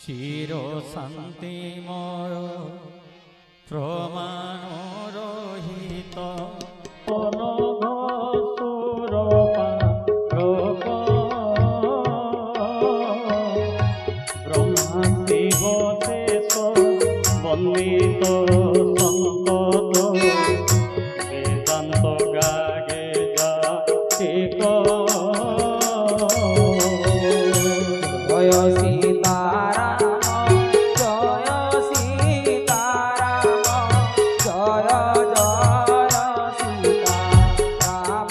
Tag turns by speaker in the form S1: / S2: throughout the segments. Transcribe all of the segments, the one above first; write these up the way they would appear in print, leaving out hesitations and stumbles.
S1: চির শান্তিময় প্রমাণ রহিত ব্রহ্মা শিব শেষ বন্দিত সন্তত বেদান্ত গাগে যা ঠিক
S2: জয় সীতারাম জয় সীতারাম জয় জয় সীতারাম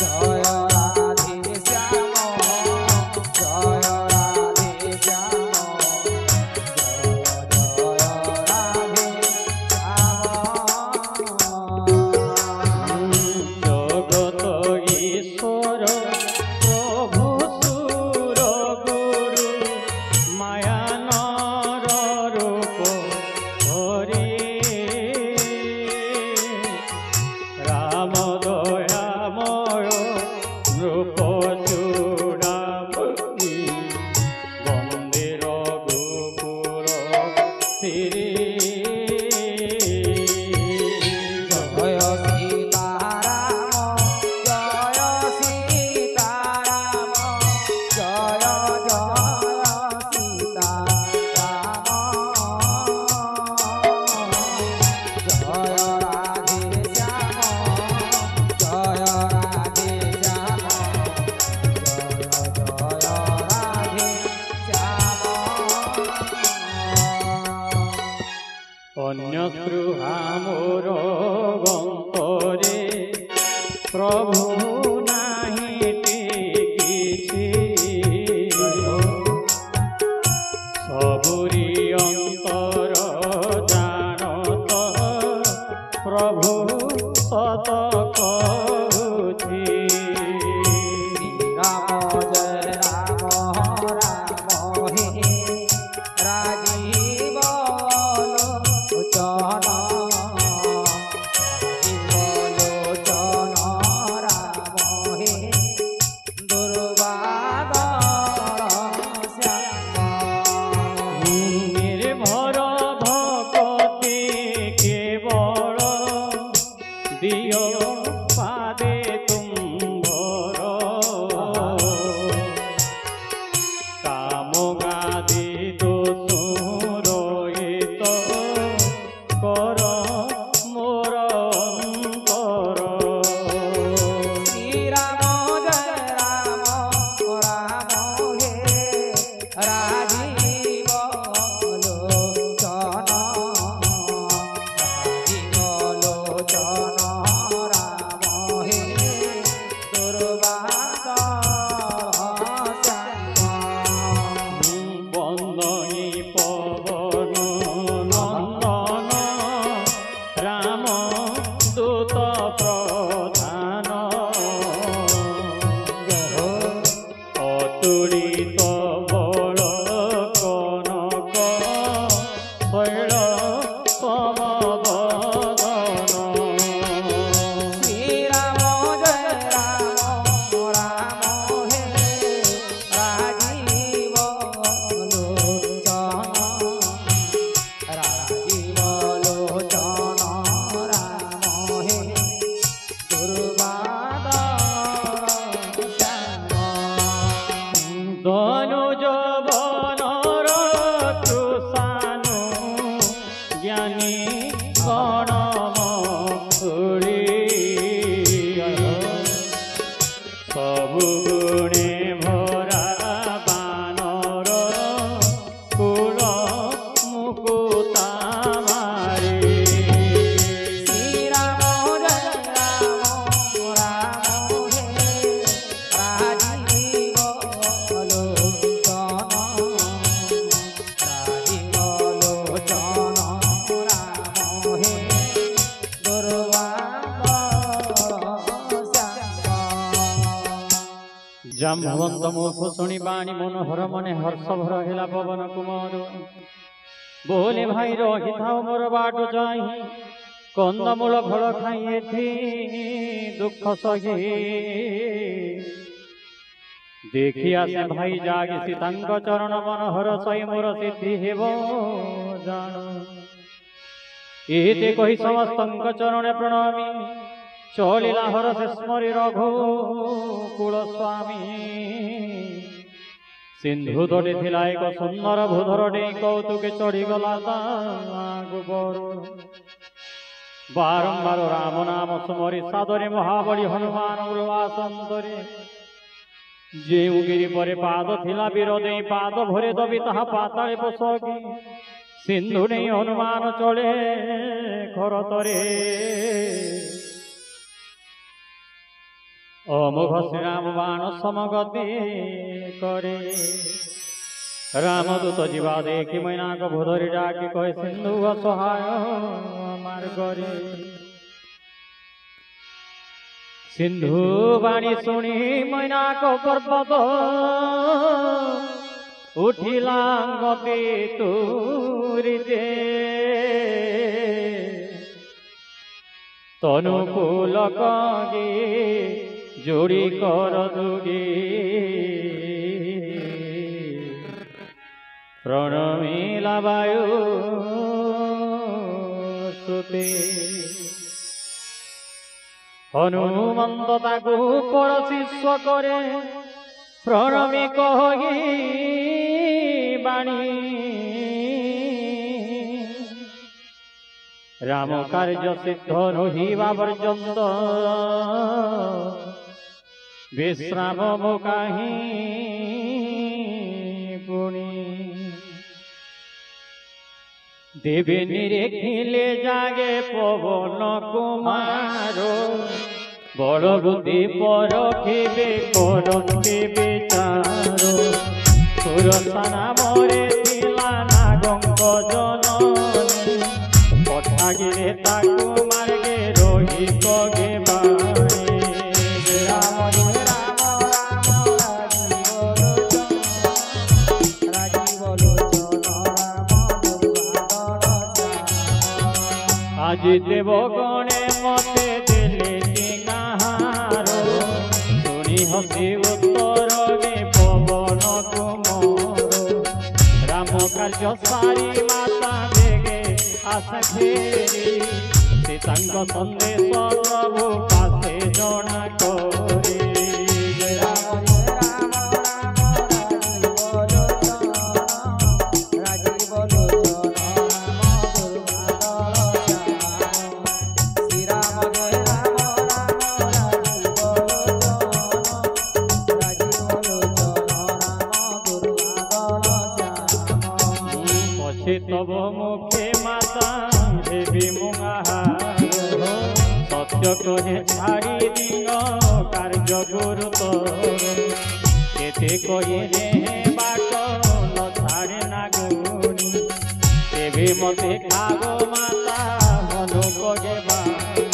S2: জয় রাধে শ্যাম জয় রাধে শ্যাম জয় রাধে শ্যাম
S1: জগত ঈশ্বর প্রভু সুর গুরু মায়া নর রূপ হরি রাম দয়াময় রূপ চূড়ামণি বন্দে রঘুকুল শ্রী
S2: জয় সীতারাম জয় সীতারাম জয় জয় সীতারাম জয় রাধে শ্যাম জয় রাধে শ্যাম জয় রাধে শ্যাম
S1: অন্য স্পৃহা মোর অন্তরে প্রভু নাহি কিছু সবুরি অন্তর জানত প্রভু সত কହୁছি
S2: রাম জয় রাম রাম হে রাজীব লোচন রাম হে দুর্বাদর শ্যাম
S1: নির্ভর ভকতি কেবল দিও পাদে তুম্ভর কামগাদি দোষরহিত কর মোর অন্তর
S2: শ্রীরাম জয় রাম রাম হে রাজীব লোচন রাজীব লোচন রাম হে দুর্বাদর শ্যাম
S1: বন্দই পবন নন্দন রাম দূত প্রধান অতুলিত বল কনক শৈল সমবদন
S2: শ্রীরাম জয় রাম রাম হে রাজীব লোচন রাজীব লোচন রাম হে দুর্বাদর শ্যাম
S1: ধনু যৌবনর তৃষানু জ্ঞানী গণমুড়ি সবু গুণে ভরা বানর কুল মুকুতা মারি
S2: শ্রীরাম জয় রাম রাম হে রাজীব লোচন রাজীব লোচন রাম হে দুর্বাদর শ্যাম
S1: জাম্বন্ত মুখ শুনি বাণী মনোহর মনে হর্ষ ভর হেলা পবন কুমার বলে ভাই রহিথাও মোর বাট যাই কন্দমূল ফল খাই এথি দুঃখ সহি देखिया से भाई जागी सीतांक चरण मनोहर सई मोर सिद्धि हेब जान एते कही समस्तंक चरण प्रणमी चलिला हर से स्मरी रघु कुल स्वामी सिंधु तटे थिला एक सुंदर भूधर डे कौतुके चढ़ी गला गोबर बारंबार राम नाम स्मरी सादरे महाबली हनुमान उल्लासंतरे जेउ गिरी परे पाद थिला वीर देई पाद भरे दबी ताहा पाताळे बसकी सिंधु नहीं हनुमान चले खरतरे अमोघ श्रीराम बाण समगति करे रामदूत जीवा देखी मैनाक भूधरी डाकी कहे सिंधु असहाय मार्गरे सिंधु बाणी शुणी मैनाक पर्वत उठिला गति तुरी दे तनुकूल कगे जोड़ी कर दुगे प्रणमिला वायु सुते हनुमंत ताकू पर शिष्य करे प्रणमी कही बाणी राम कार्य सिद्ध रहिबा पर्यंत विश्राम मुकाही पुणी देवी निरेखिले जागे पवन कुमारो बड़ बुद्धि परखिबे करते विचारो सुरसा मोरे थिला नागंक जननी पठागिरे ताकू मार्गे रही कगे बाणी
S2: राम जय राम राजीव लोचन
S1: आज देव गणे मते देले टिंगाहारो सुनी हसी उत्तर गे पवन कुमार राम कार्य सारी माता बेगे आशा फेरी सीतांक संदेश प्रभु पासे जଣା करे जय राम
S2: राजीव लोचन श्री राम जय राम राजीव लोचन
S1: पछे तब मुखे माता देवी मुहार सत्य कहे छाड़ी दिन कार्य गुरुतर केते कहे बाट न छाड़े नागुनी तेबे मते खागो माता मनु कगे बाणी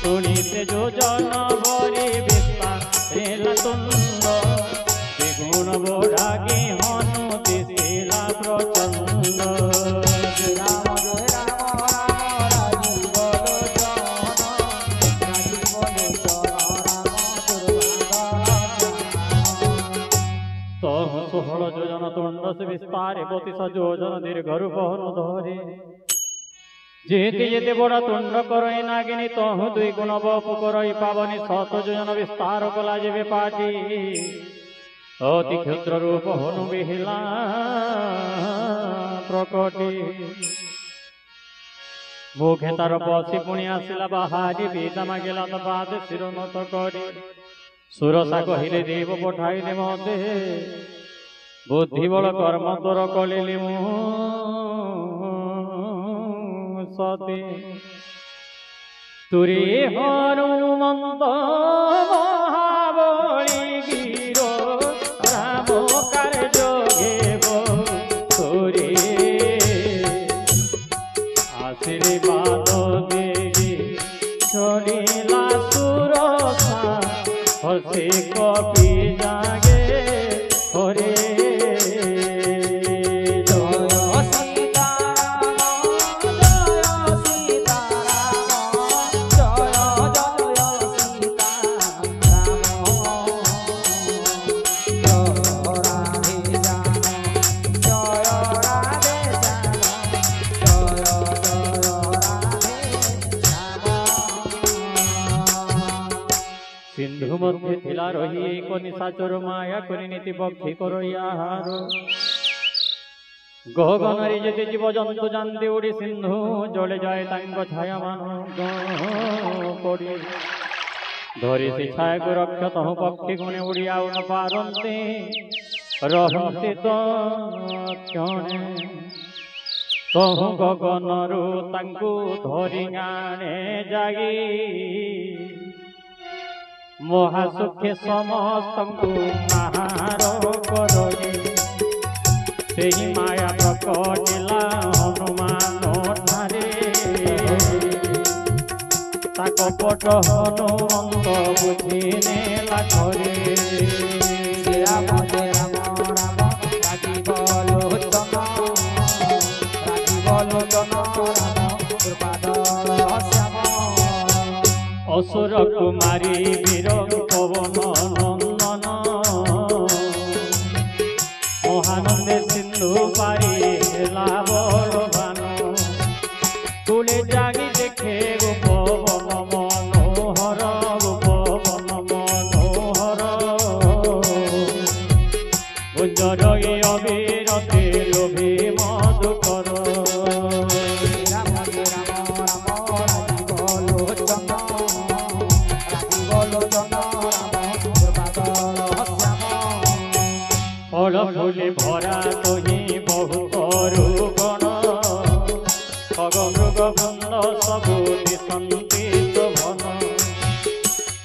S1: सुनीते जोजन भरी विस्तार तुंड द्विगुण बोरागे हनु दिशिला प्रचंड
S2: राम जय राम राजीव
S1: तह 16 योजन तुंड से विस्तारे 32 योजन दीर्घ रूप हनु धरे जेते जेते बड़ा तुंड करई नागिनी तहु 2 गुण बपु करई पावनी 7 योजन विस्तार कला जेबे पाटी अति क्षुद्र रूप हनु बिहिला प्रकटी मुखे तार बसी पुणी आसिला बाहारी बीता मागिला तो बाद शिर नत करी सुरसा कहिले देव पठाइले मते बुद्धि बल कर्म तोर कलिली मु सती तुरी हनुमंत महाबली गिरो राम कार्य घेब तुरी आशीर्वाद देवी चलिला सुरसा हसी कपि जागे हरे রহি কনিশাচর মায়া করি নীতি পক্ষী করো ইহার গগনরে যদি জীবজন্তু জানতে উড়ি সিন্ধু জলে যায় তাঙ্গ ছায়া মান করি ধরি সে ছায়াକୁ ରକ୍ଷ ତହୁ ପକ୍ଷୀ ଗୁଣେ ଉଡ଼ିଆ ନ ପାରନ୍ତେ ରହନ୍ତି ତ କ୍ଷଣେ ତହୁ ଗଗନରୁ ତାଙ୍କୁ ଧରି ଆଣେ ଜାଗି ମହାସୁଖେ ସମସ୍ତଙ୍କୁ ମାହାର କରଇ ସେହି ମାୟା ପ୍ରକଟିଲା ହନୁମାନ ଠାରେ ତା କପଟ ହନୁମନ୍ତ ବୁଝି ନେଲା ଘରେ
S2: ରାମ ରାମ ରାମ ରାଜୀବ ଲୋଚନ ରାମ କୃପାଦ ଶ୍ୟାମ
S1: ଅସୁର କୁମାରୀ ବୀର ପବନ ନନ୍ଦନ মহানন্দে সিন্ধু পারি হেলা বলবান তুলে জাগি দেখে গোপবন মনোহর গোপবন মনোহর গুঞ্জরই অবিরতে লোভে মধুকর
S2: রাম রাম রাজীব লোচন রাম কৃপাদ শ্যাম
S1: ফল ফুলে ভরা তহি বহু করু গণ খগ মৃগ বৃন্দ সবু দিশন্তি শোভন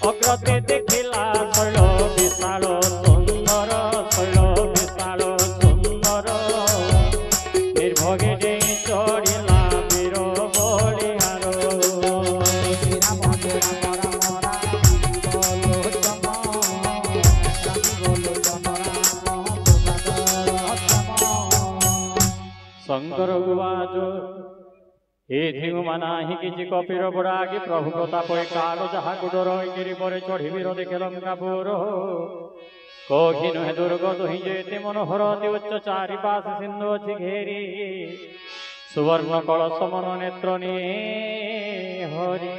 S1: অগ্রতে দেখিলা শৈল বিশাল সুন্দর শৈল বিশাল সুন্দর নির্ভগে ডেই চড়িলা বীর বলিহার
S2: রাম
S1: শঙ্কর গুবাজ এথি মানাহি কিছু কপির বড়াগি প্রভু প্রতাপ কাল যাহা গুডর গিরি পরে চড়িবির দেখে লঙ্কাপুর কহি নহে দুর্গত হি যেতে মনোহর অতি উচ্চ চারিপাশ সিন্ধু অছি ঘেরি সুবর্ণ কলস মন নেত্র নিয়ে হরি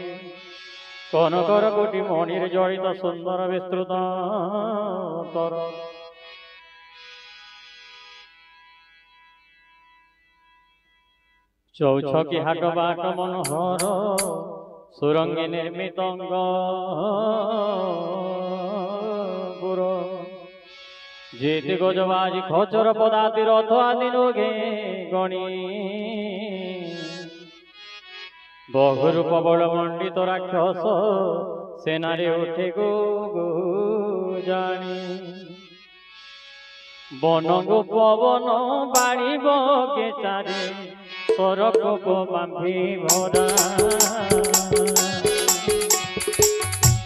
S1: কনকর কোটি মণির জড়িত সুন্দর বিস্তৃত তর চৌছকি হাট বাট মনোহর সুরঙ্গে নির্মিত পুর যেতে গজবাজি খচর পদাতি রথ আদি রোগে গণি বহুরূপ বড় মণ্ডিত রাক্ষস সেনারে উঠে গো গো জানি বন গো পবন বাড়িব কে চারে সরক বাঁধি ভরা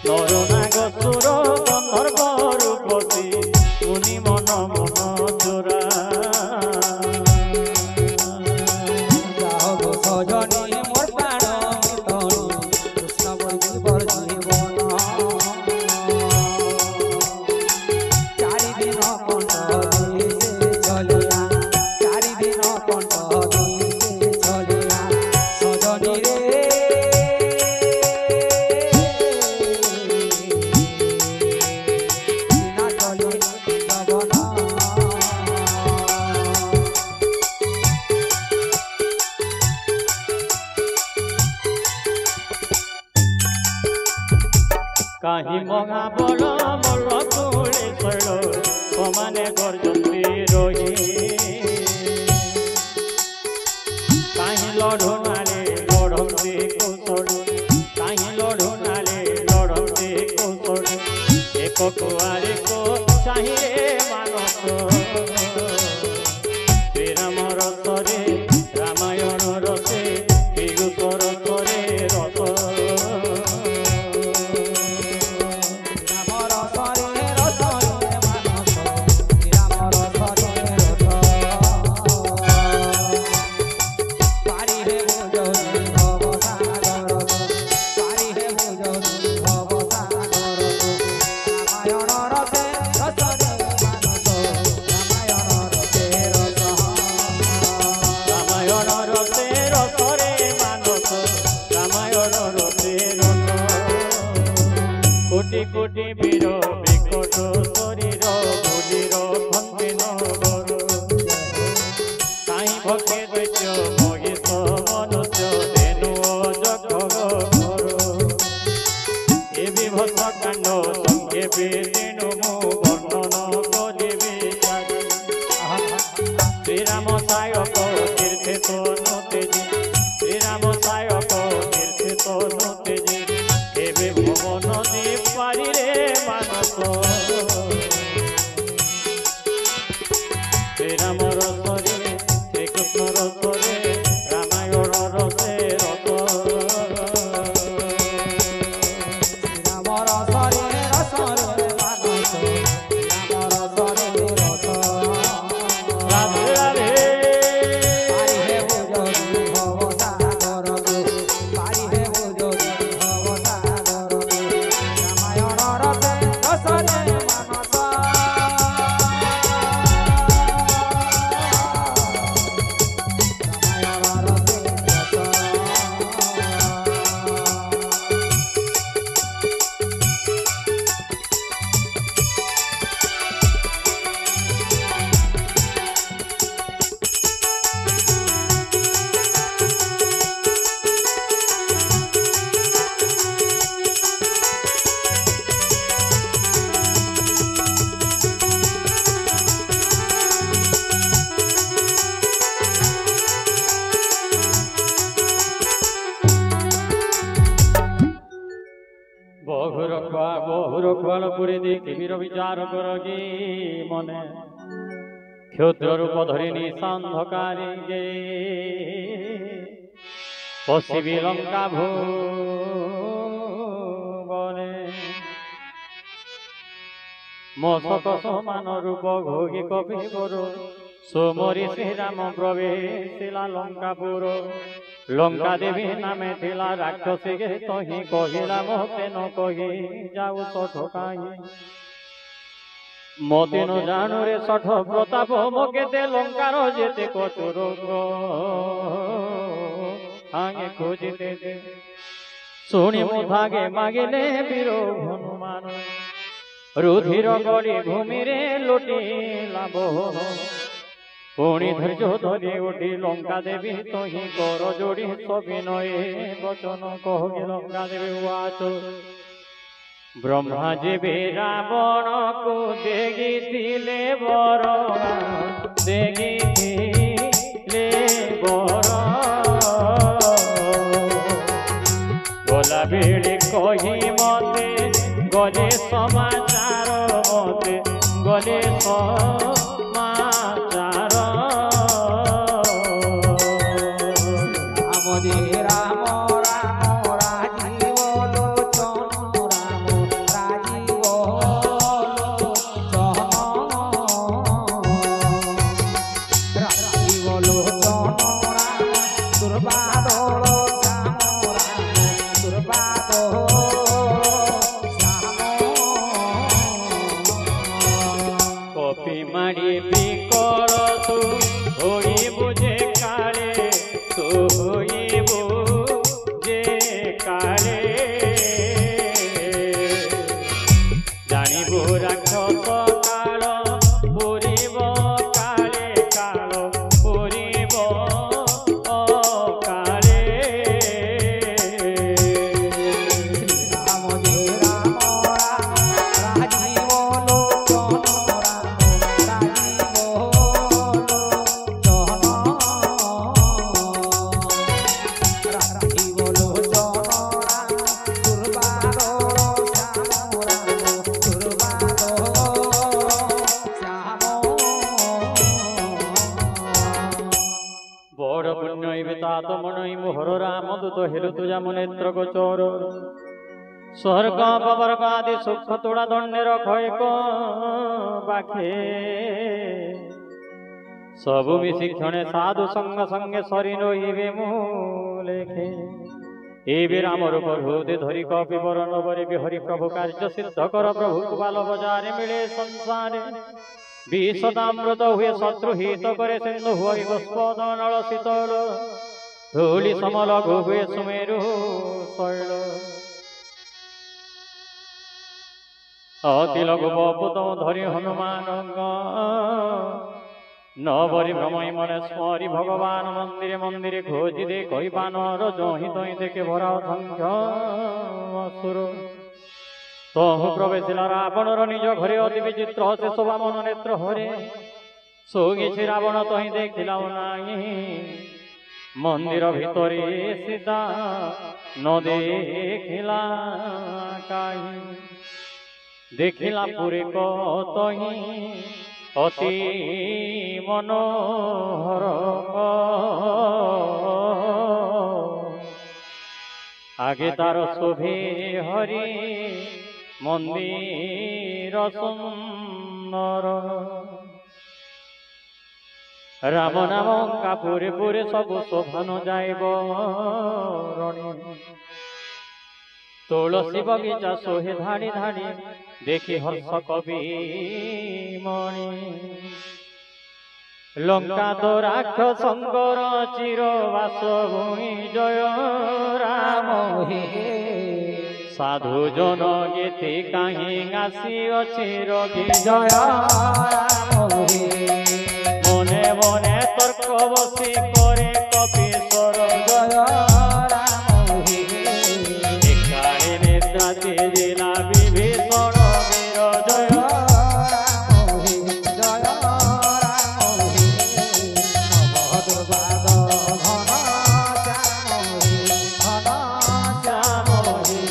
S1: নরনাগ সুর গন্ধর্ব রূপসী মুনি মন মন চোরা
S2: সজনী মোর প্রাণ মিতনী কৃষ্ণ বৈদিবর জীবন চারিদিন কণ্ঠ দিছে চলিয়া চারিদিন কণ্ঠ দিছে চলিয়া সজনী রে বিনা চলি জগন
S1: কাহি মগা বল মল তুলে শৈল সমানে গর্জন্তি রহি কাহি লড়ু নালে লড়ন্তি কৌশল কাহি লড়ু নালে লড়ন্তি কৌশল এক কুয়ারে কো চাহিরে মানস শ্রীরাম রসরে রামায়ণ রসে বিগুতর করে রস পৃথিবীর বিচার করগি মনে ক্ষুদ্র রূপ ধরিনি সান্ধকারে গে পশিবি লঙ্কা ভুবনে মশক সমান রূপ ঘোগি কপি করো সোমরি শ্রীরাম প্রবেশিলা লঙ্কাপুর লঙ্কা দেবী নামে ଥିଲା রাক্ষসী গে তহি কহিলা মতে ন কহি যাও সঠ কাহি মতে ন জানু রে সঠ প্রতাপ মকেতে লঙ্কার যেতে কচুর আগে খুঁজিতে শুনি মুথাগে মাগিলে বীর হনুমান রুধির গড়ি ভূমিরে লুটিলা বহন পুଣି ধৈর্য ধরি উঠি লঙ্কা দেবী তহি কর যোড়ি সবিনয়ে বচন কহি লঙ্কা দেবী উচ ব্রহ্মা জীবে রাবণକୁ দেখিଥିଲେ বর দেখিଥିଲେ বর গলা বেড়ে কহি মতে গলে সমাচার মতে গলে সমাচার
S2: রাম রাম রাজীব লোচন রাম রাজীব লোচন রাজীব লোচন রাম দুর্বাদল শ্যাম রাম দুর্বাদল শ্যাম
S1: কপি মারি বিকল তু হইবু যে কালে তু হইবু যে কালে জানিবু রাক্ষস কাল পুরিব কালে কাল পুরিব কালে
S2: রাম যে রাম রাম রাজীব লোচন রাম রাজীব লোচন রাজীব লোচন রাম দুর্বাদল শ্যাম রাম দুর্বাদল শ্যাম
S1: বড় পুণ্য হইবে তাত মনই মোহর রাম দূত হেলু তুজা মনেত্র গোচর স্বর্গ পবর্গ আদি সুখ তোড়া দণ্ডের ক্ষয়ক বাখে সবু মিশি ক্ষণে সাধু সঙ্গ সঙ্গে সরি রহিবে মূলেখে এবে রাম রূপ হৃদয় ধরি কপি বরণ বরে বিহরি প্রভু কার্য সিদ্ধ কর প্রভু কুবাল বজারে মিলে সংসারে বিষদামৃত হুয়ে শত্রু হিত করে সিন্ধু হুয়ে গোস্পদ নল শীতল ধূলি সমল হুয়ে সুমেরু শৈল অতি লঘু বপুত ধরি হনুমান নবরি ভ্রমই মনে স্মরি ভগবান মন্দিরে মন্দিরে খোঁজি দে কই বানর জহি তহি দেখে ভরা অসংখ্য অসুর তহু প্রবেশিলা রাবণর নিজ ঘরে অতি বিচিত্র সে শোভা মন নেত্র হরে সৌগিছি রাবণ তহি দেখিলাও নাই মন্দির ভিতরে সীতা ন দেখিলা কাহি দেখিলা পুরে কতহি অতি মনোহর আগে তার শোভে হরি মন্দির সুন্দর রাম নাম কাপুরে পুরে সবু শোভানো যাইব রণী তুলসী বগিচা সোহে ধাড়ি ধাড়ি দেখি হর্ষ কবি মণি লঙ্কা তো রাক্ষসঙ্কর চির বাস ভূমি জয় রাম হে সাধু জন গীতি কাহি আসি অছি রোগী
S2: জয় রাম হে
S1: মনে মনে তর্ক বসি করে কপিশ্বর
S2: জয় রাম হে
S1: একারে নিদ্রাতে জেলা বিভীষণ বীর জয় শ্যাম হে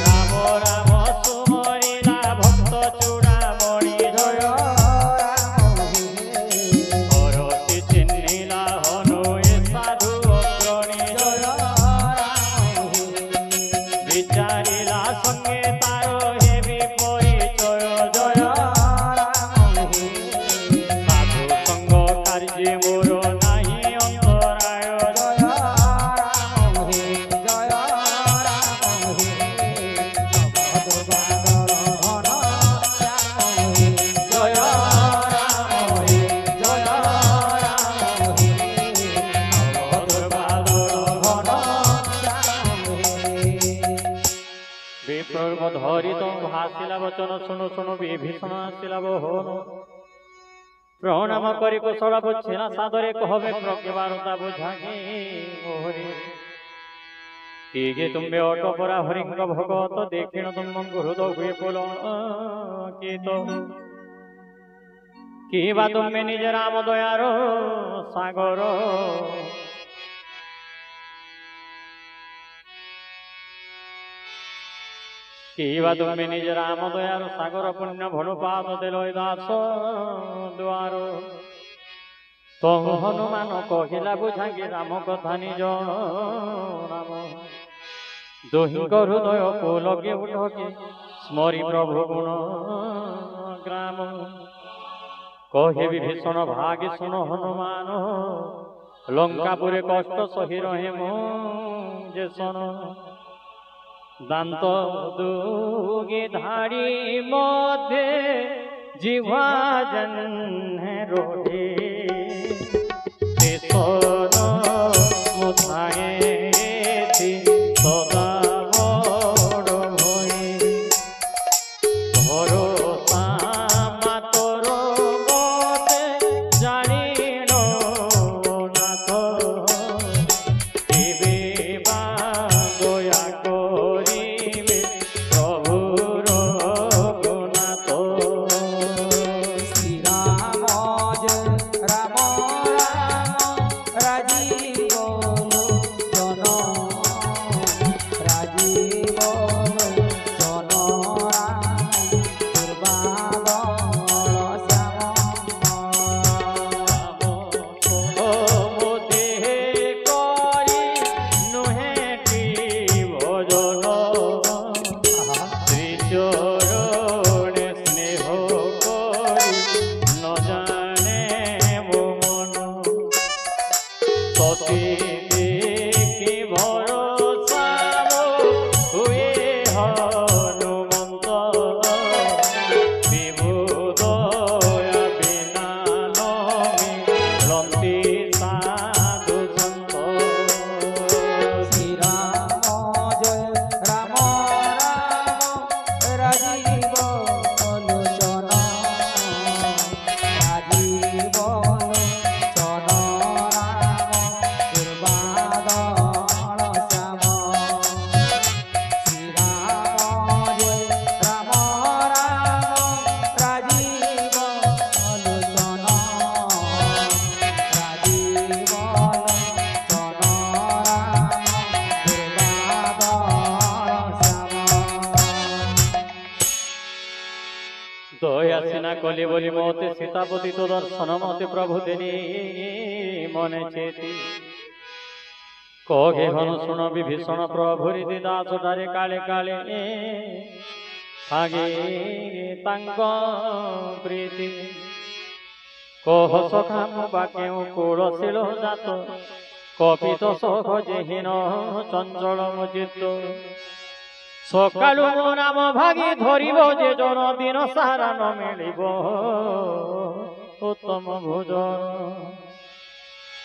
S1: রাম রাম সুমরিলা ভক্ত গর্ভ ধরিত ভাসিলা বচন শুণু শুণু বিভীষণ আসিলা বহন প্রণাম করি কুশল বুঝিলা সাদরে কহবে প্রজ্ঞবারতা বুঝাগে মোহরে কি যে তুমি অটপরা হরিঙ্গ ভগত দেখিণ তুম গুরুদ হুয়ে পুলকিত কি বা তুমি নিজ রাম দয়ার সাগর কি বা তুমি নিজ রাম দয়ার সাগর পুণ্য ভনুপাত দেল দাস দুয়ার তহু হনুমান কহিলা বুঝাঙ্গি রাম কথা নিজ রাম দহিঙ্ক হৃদয় পুলকে উঠকে স্মরি প্রভু গুণ গ্রাম কহে বিভীষণ ভাগে শুন হনুমান লঙ্কাপুরে কষ্ট সহি রহে মো যে শোন দান্ত দুগে ধারি মধ্যে জিহ্বা জন্হে রোহে শোন মুথায়েছি সদা বড় ভয়ে ভরসা মাতর বটে জানিল না তো দেবে বা দয়া করিবে প্রভুর গুণাত
S2: শ্রীরাম জয় রাম রাম রাজীব জন রাজীব জন রাম দুর্বাদল শ্যাম
S1: দেহে করি নুহেটি ভজন শ্রীচরণে স্নেহ করি ন জানে মো মন সতী দেখি ভরসা হুয়ে হনুমন্ত বিভুদয়া বিনা লন্তি সাধু সন্ত
S2: শ্রীরাম জয় রাম রাম রাজীব লোচন রাজীব লোচন রাম দুর্বাদল শ্যাম শ্রীরাম জয় রাম রাম রাজীব লোচন রাজীব লোচন রাম দুর্বাদল শ্যাম
S1: দয়া সিনা কলি বলি মতে সীতাপতি তো দর্শন মতে প্রভু দেনি মনে চেতি কহে হন শুণ বিভীষণ প্রভুরি দিদা চোটারে কালে কালে আগে তাঙ্গ প্রীতি কহ সখা মু বা কেউ কুড়শীল জাত কপিত সখ যেহীন চঞ্চল চিত্ত সকালু মো নাম ভাগি ধরিব যে জন দিন সারা ন মিলিব উত্তম ভোজন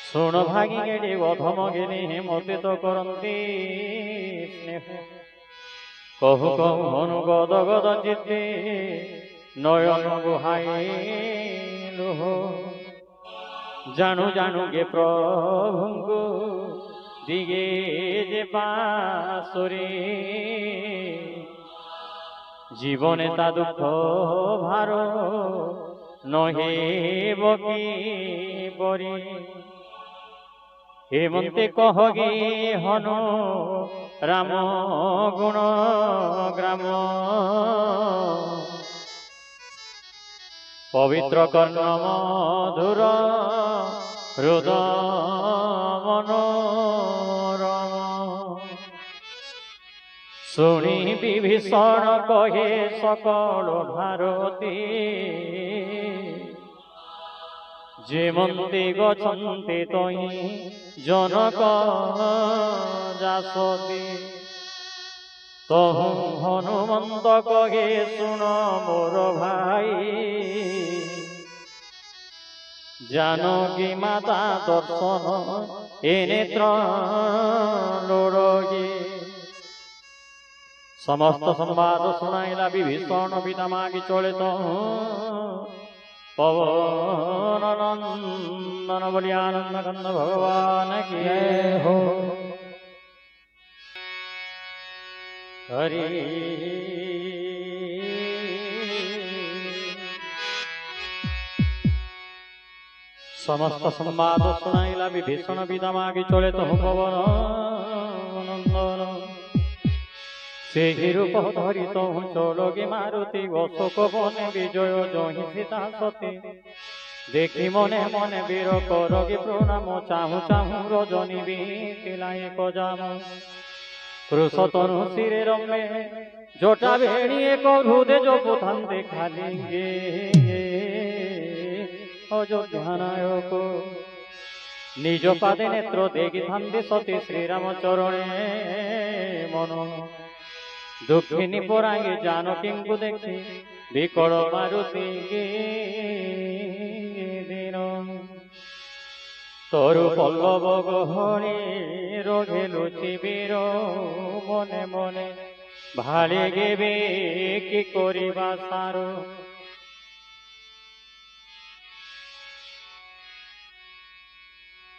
S1: শুণ ভাগি গেলি অধম গেলি মতে তো করন্তি স্নেহ কহু কহু হনু গদ গদ চিত্তে নয়ন গুহাই লুহ জানু জানু গে প্রভুঙ্গু দিগে যে বাসরে জীবনে তা দুঃখ ভার নহিব কি পরি হেমন্তে কহগে হনু রাম গুণ গ্রাম পবিত্র কর্ণ মধুর হৃদ মনোরম শুনি বিভীষণ কহে সকল ভারতী যেমন্তে গছন্তে তৈ জনক যাসতি তহু হনুমন্ত কহে শুন মোর ভাই জানকী মাতা দর্শন এ নেত্র লোড়গে समस्त संवाद सुनाइला विभीषण पिता मागी चले तो पवन नंदन बलि आनंद कंद भगवान की
S2: जय हो।
S1: हरि समस्त संवाद सुनाइला विभीषण पिता मागी चले तो पवन नंदन से रूप धरी तो चलोगे मारुति अशोक बने विजय जहि सीता सती देखी मने मने वीर करगे प्रणाम चाहू चाहू रजनी बीतिला एक जाम कृषतनु शिरे रमे जोटा भेणी एक हृदय जो पुथान्ते खाली अयोध्या नायक निज पादे नेत्र देखी थान्ते सती श्रीराम चरणे मन दुखिनी परांगे जानकी को देखी विकल मारुति दिन तरु पल्लव गहनी रोगे लुचि वीर मने मने भाले गेबे कि करिबा सारो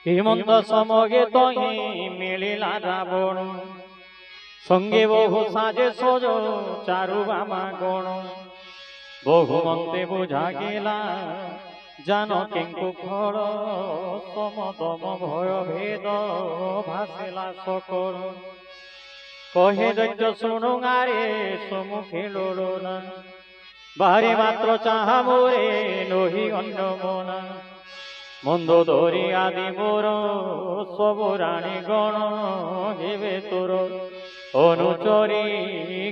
S1: हिमंत समगे तही मिलिला रावण संगे बहु साजे सजो चारु बामा गण बहु मंते बुझा गेला जानकी फल समदम भय भेद भासेला सकल कहे दैत्य शुणु गारे सम्मुखे लोलना बाहरी मात्र चाहा मोरे नही अन्य मना मंद धरी आदि मोर सब राणी गण हेबे तोर अनुचरी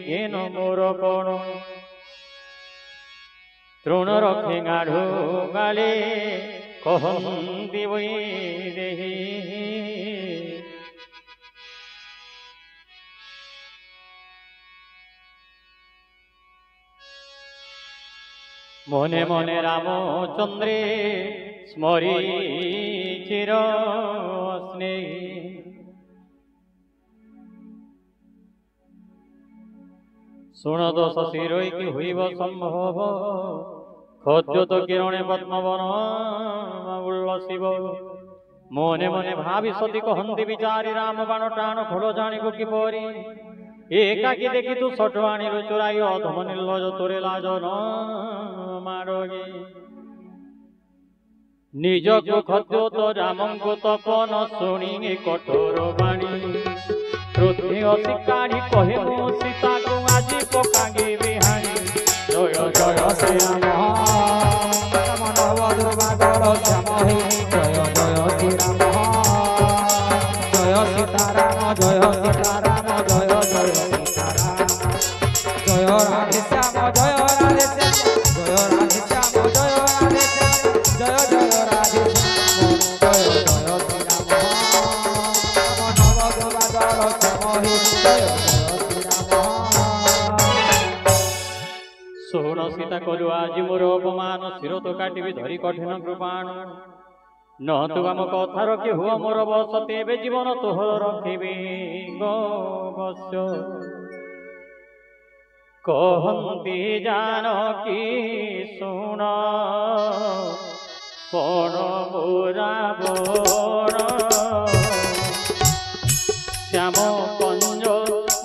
S1: घेन मोर कण तृण रखे गाढ़ो गाले कहती वैदेही मने मने रामचंद्रे स्मरी चिर स्नेही शुण दोष शिरोई की हुईब संभव खद्योत किरणे पद्मवन उल्लसिब मने मने भावी सती कहती विचारी राम बाण टाण खोल जाणीबु किपरि एकाकी देखी तू सटवाणी चोराई अधम निर्लज तोरे लाज न मारोगे निज को खद्योत रामं को तपन शुणी कठोर बाणी पृथ्वी अशिकारी कहे मो सीता को आज पकागे बिहारी जय जय श्री राम
S2: जय जय श्री राम जय सीताराम जय सीताराम जय जय सीताराम जय राधे श्याम जय राधे श्याम जय राधे श्याम जय राधे श्याम जय जय राधे श्याम जय जय श्री
S1: सोहण सीता कलु आज मोर अपमान शिर तो काटिबी धरी कठिन कृपाण न तु आम कथा रखी हुआ मोर बस तेबे जीवन तोहर रखिबी गवश्य कहती जानकी शुण पण मोरा बण श्याम कंज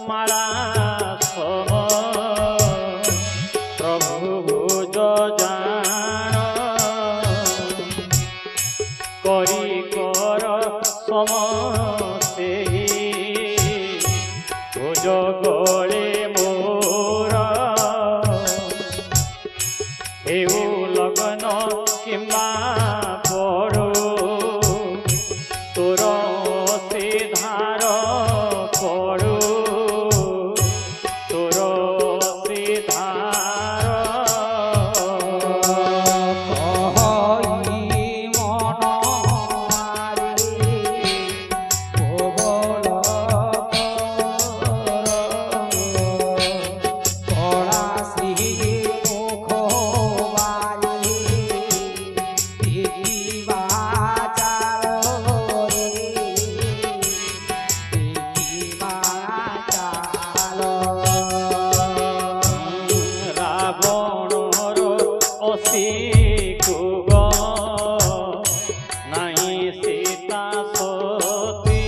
S1: माला सम प्रभु भुज जान करी कर समस्ते भुज गले मोर हेउ लगन किंबा पड़ो तोर सिधार पड़ो तोर सिधार ଯୁଗ ନାହିଁ ସୀତା ସତୀ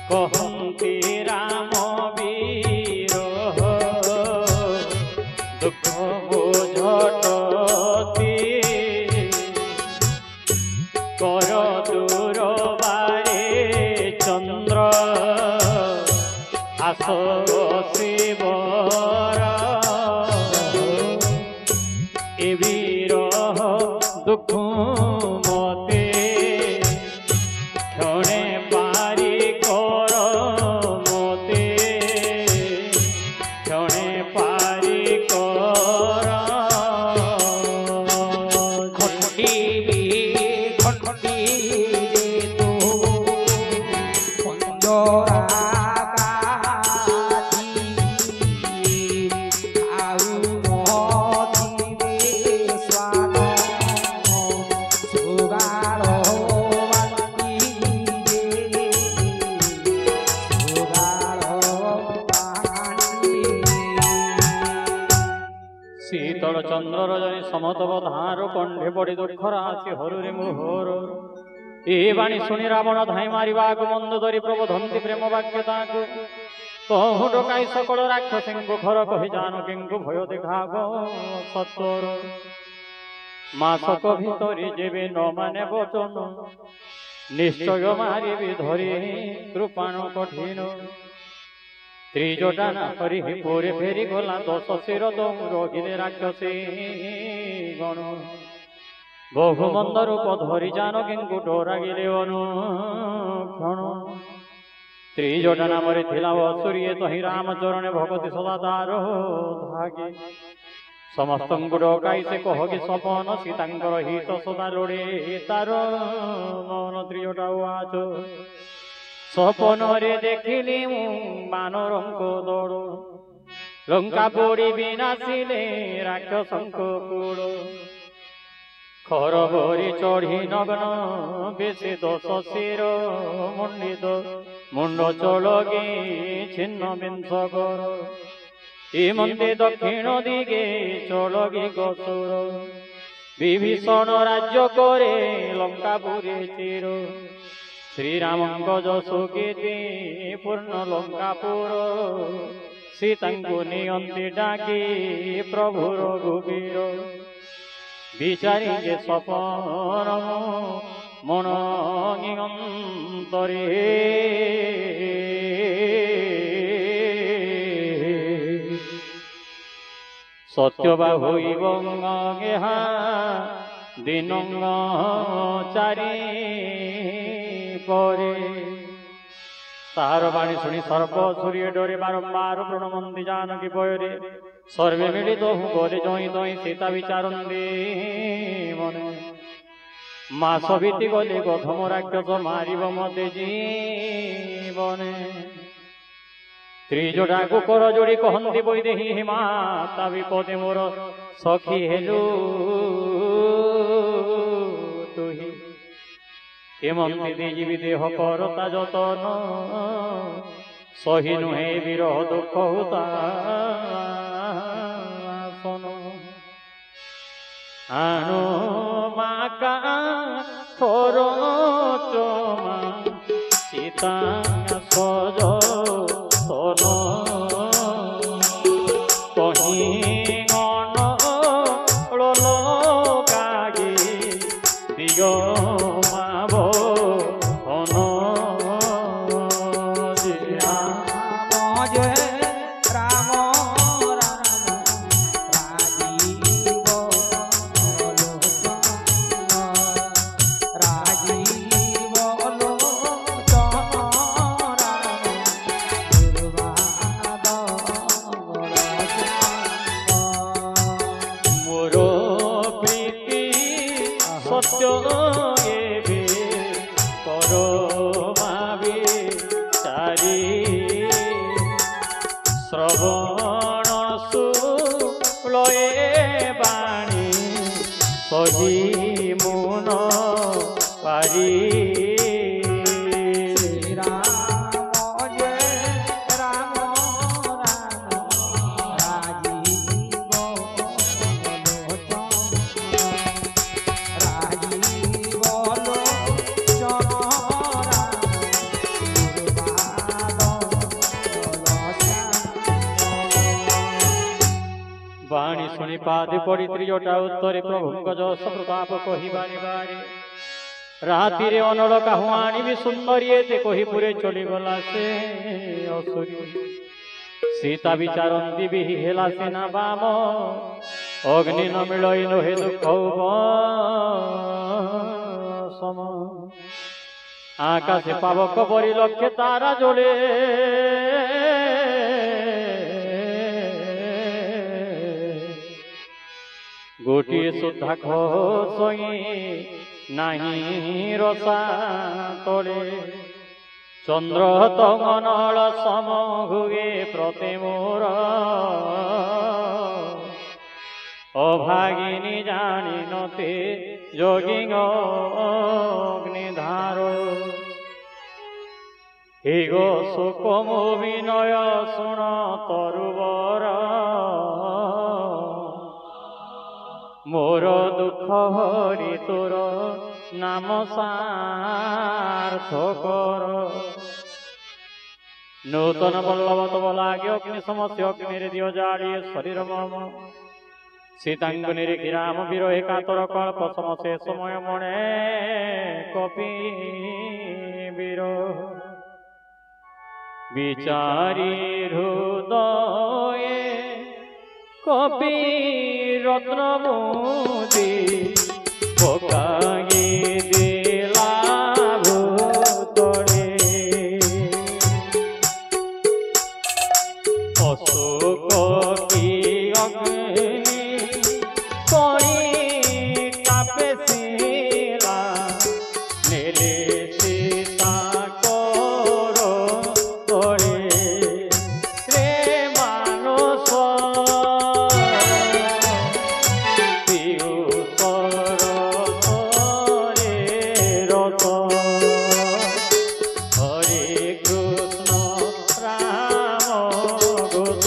S1: କହନ୍ତି ରାମ ବୀର ଦୁଃଖ ବୁଝଟତି କର ଦୂର ବାରେ ଚନ୍ଦ୍ର ଆସ ଶିବର এ বিরহ দুঃখ মতে ক্ষণে পারি কর মতে ক্ষণে পারি কর
S2: খটিবি খটি রে তু পঞ্জরা
S1: শীতল চন্দ্র রজনী সমতব ধার কণ্ঠে পড়ি দুঃখর আসি হরুরে মোহর এ বাণী শুনি রাবণ ধাই মারিবাকু মন্দ ধরি প্রবোধন্তি প্রেম বাক্য তাকু তহু ডকাই সকল রাক্ষসীঙ্কু খর কহি জানকীঙ্কু ভয় দেখাব সত্তর মাসক ভিতরে যেবে ন মানে বচন নিশ্চয় মারিবি ধরি কৃপাণ কঠিন ত্রিজটা না হরি পুরে ফেরি গলা দশ শির রোগিলে রাক্ষসী গণ বহু মন্দ রূপ ধরি জানকীঙ্কু ডরাগিলে অনুক্ষণ ত্রিজটা নামরে থিলা অসুরিয়ে তহি রামচরণে ভগতি সদা তার ধাগে সমস্তঙ্কু ডকাই সে কহগে সপন সীতাঙ্কর হিত সদা লোড়ে তার মন ত্রিজটা আচ স্বপনরে দেখিলি বানরঙ্ক দৌড় লঙ্কা পড়ি বিনাশিলে রাক্ষসঙ্ক কূল খর ভরি চড়ি নগ্ন বেশে দশ শির মণ্ডিত মুন্ড চলগে ছিন্ন বিংশ কর এ মন্দির দক্ষিণ দিকে চলগে গসুর বিভীষণ রাজ্য করে লঙ্কাপুরে চির শ্রীরামঙ্ক যশো কীর্তি পূর্ণ লঙ্কাপুর সীতাঙ্কু নিয়ন্তি ডাকি প্রভু রঘুবীর বিচারি যে স্বপন মন অন্তরে সত্যবা হইব গেহা দিনঙ্গ চারি পরে তাহার বাণী শুনি সর্ব সূর্য ডরে বারম্বার প্রণমন্তি জানকী পয়রে সর্বে মিলিত গলে জয় দই সীতা বিচারন্দি মনে মাস বিতি গলে গধম রাক্ষস মারিব মতে জীবনে ত্রিজোটা কুকর যোড়ি কহন্তি বৈদেহী হিমাতা বিপদে মোর সখী হেলু তুহি হেমন্তি দেজীবি দেহ করতা যতন সহি নুহে বিরহ দুঃখ হুতাসন আনো মাকা থর চমা সীতা সজ তন কহি অন কাগে দিয় শ্রবণ শুক্লয়ে বাণী সহি মুন পারি ପାଦେ ପଡ଼ି ତ୍ରିଜଟା ଉତ୍ତରେ ପ୍ରଭୁଙ୍କ ଯଶ ପ୍ରତାପ କହିବାରେ ବାରେ ରାତିରେ ଅନଳ କାହୁଁ ଆଣିବି ସୁନ୍ଦରୀ ଏତେ କହି ପୁରେ ଚଳିଗଲା ସେ ଅସୁରୀ ସୀତା ବିଚାରନ୍ତି ବି ହେଲା ସିନା ବାମ ଅଗ୍ନି ନ ମିଳଇ ନୁହେଁ ଦୁଃଖ ସମ আকাশে পাবক পরিলক্ষে তারা জ্বলে গোটিয়ে সুদ্ধা খোসই নাহি রসা তলে চন্দ্র তমনল সম হুয়ে প্রতে মোর অভাগিনী জানি নতে যোগী অগ্নিধার হে গো শোকম বিনয় শুণ তরুবর মোর দুঃখ হরি তোর নাম সার্থকর নূতন বল্লভ তব লাগে অগ্নি সমস্ত অগ্নিরে দিও জাড়িয়ে শরীর মম সীতাঙ্গনিরে কিরাম বিরহে কাতর কল্প সমসে সময় মনে কপি বীর বিচারি হৃদয়ে কপি রত্ন মুদি পকাই দিলা ভূতলে অশোক কি অগ্নি করি কাপে শিলা নেলে সীতা কর তরে রে মানুষ পিউ সরে রত হরে কৃষ্ণ রাম গোস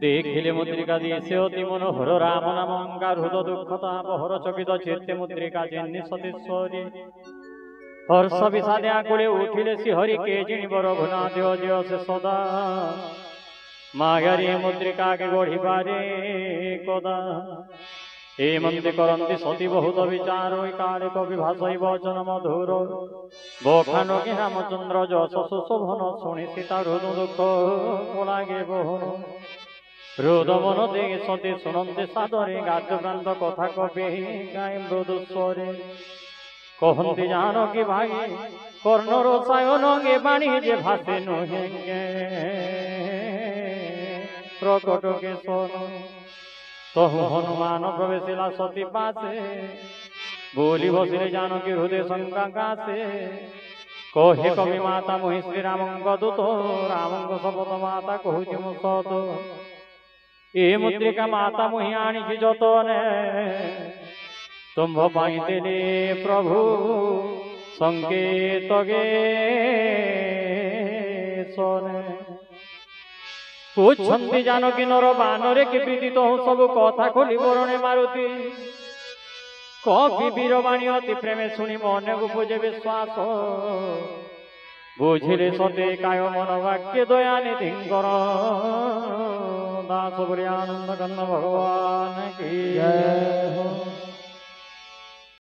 S1: দেখিলে মুদ্রিকা দিয়েছে অতি মনোহর রাম নাম অঙ্গার হৃদ দুঃখতা বহর চকিত চিত্তে মুদ্রিকা জেন্নি সতীশ্বরী হর্ষ বিষাদে আকুলে উঠিলে শ্রীহরি কে জিণিব রঘুনাথ অজয় সে সদা মাগারি মুদ্রিকাকে গঢ়িবারে কদা এমন্তি করন্তি সতী বহুত বিচার কালে কবি ভাষই বচন মধুর বখান কি রামচন্দ্র যশ সুশোভন শুনি সীতা হৃদ দুঃখ লাগে বহন হৃদ মন দেখে সতী শুনন্তে সাদরে গাদ্যপ্রান্ত কথা কবে গায়ে মৃদু স্বরে কহন্তি জানকী ভাই কর্ণ রসায়ন গে বাণী যে ভাসে নহেঙ্গে প্রকট কে শোন তহু হনুমান প্রবেশিলা সতী পাশে বলি বসিলে জানকী হৃদয় শঙ্কা কাছে কহে কবি মাতা মোহি শ্রীরামঙ্গ দূত রামঙ্গ শপথ মাতা কহুছি মু সত এ মুদ্রিকা মাতা মোহি আনিছি যতনে তুম্ভ পাই দেলে প্রভু সংকেত গে শোনে পুচ্ছন্তি জানকী নর বানরে কি প্রীতি তহু সবু কথা খোলি বরণে মারুতি কবি বীরবাণী অতি প্রেমে শুনি মনে উপজে বিশ্বাস বুঝিলে সতে কায় মন বাক্যে দয়ানি ধিঙ্কর দাস বলি আনন্দ কন্ন ভগবান কি জয়।